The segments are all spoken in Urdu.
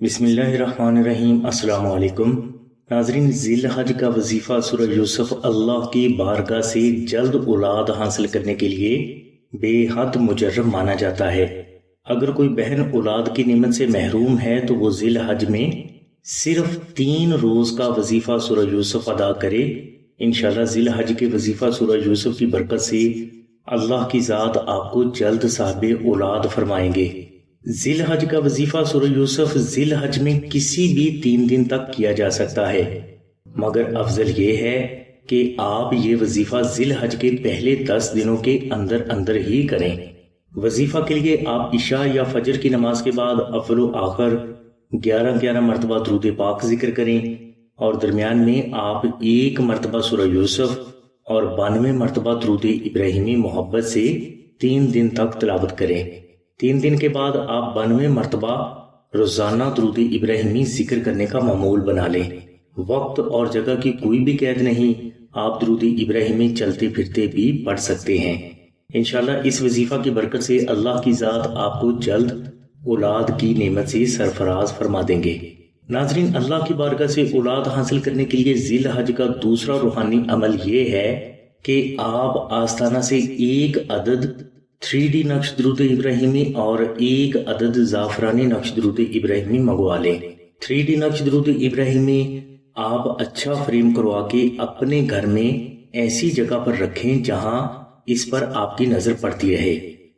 بسم اللہ الرحمن الرحیم۔ السلام علیکم ناظرین، ذی الحج کا وظیفہ سورہ یوسف اللہ کی بارگاہ سے جلد اولاد حاصل کرنے کے لیے بے حد مجرب مانا جاتا ہے۔ اگر کوئی بہن اولاد کی نعمت سے محروم ہے تو وہ ذی الحج میں صرف 3 روز کا وظیفہ سورہ یوسف ادا کرے۔ انشاءاللہ ذی الحج کے وظیفہ سورہ یوسف کی برکت سے اللہ کی ذات آپ کو جلد صاحب اولاد فرمائیں گے۔ ذی الحج کا وظیفہ سورہ یوسف ذی الحج میں کسی بھی 3 دن تک کیا جا سکتا ہے، مگر افضل یہ ہے کہ آپ یہ وظیفہ ذی الحج کے پہلے 10 دنوں کے اندر ہی کریں۔ وظیفہ کے لیے آپ عشاء یا فجر کی نماز کے بعد اول و آخر 11 مرتبہ درود پاک ذکر کریں، اور درمیان میں آپ 1 مرتبہ سورہ یوسف اور 92 مرتبہ درود ابراہیمی محبت سے 3 دن تک تلاوت کریں۔ 3 دن کے بعد آپ 92 مرتبہ روزانہ درود ابراہیمی ذکر کرنے کا معمول بنا لیں۔ وقت اور جگہ کی کوئی بھی قید نہیں، آپ درود ابراہیمی چلتے پھرتے بھی پڑھ سکتے ہیں۔ انشاءاللہ اس وظیفہ کی برکت سے اللہ کی ذات آپ کو جلد اولاد کی نعمت سے سرفراز فرما دیں گے۔ ناظرین، اللہ کی بارگاہ سے اولاد حاصل کرنے کے لیے ذی الحج کا دوسرا روحانی عمل یہ ہے کہ آپ آستانہ سے 1 عدد 3D نقش درود ابراہیمی اور 1 عدد زعفرانی نقش درود ابراہیمی منگوا لیں۔ 3D نقش درود ابراہیمی آپ اچھا فریم کروا کے اپنے گھر میں ایسی جگہ پر رکھیں جہاں اس پر آپ کی نظر پڑتی رہے،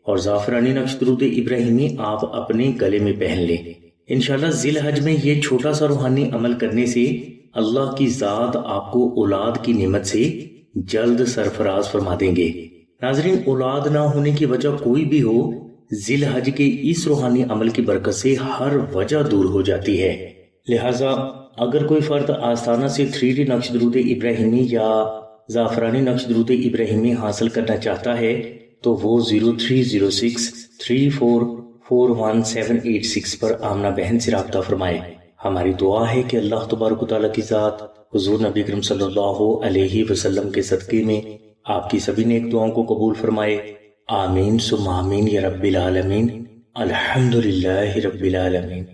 اور زعفرانی نقش درود ابراہیمی آپ اپنے گلے میں پہن لیں۔ انشاءاللہ ذی الحج میں یہ چھوٹا سا روحانی عمل کرنے سے اللہ کی ذات آپ کو اولاد کی نعمت سے جلد سرفراز فرما دیں گے۔ ناظرین، اولاد نہ ہونے کی وجہ کوئی بھی ہو، ذی الحج کے اس روحانی عمل کی برکت سے ہر وجہ دور ہو جاتی ہے۔ لہٰذا اگر کوئی فرد آستانہ سے 3D نقش درود ابراہیمی یا زعفرانی نقش درود ابراہیمی حاصل کرنا چاہتا ہے تو وہ 030634418786 پر آمنہ بہن سے رابطہ فرمائے۔ ہماری دعا ہے کہ اللہ تبارک و تعالیٰ کی ذات حضور نبی کریم صلی اللہ علیہ وسلم کے صدقے میں آپ کی سبھی نیک دعاؤں کو قبول فرمائے۔ آمین ثم آمین یا رب العالمین۔ الحمدللہ رب العالمین۔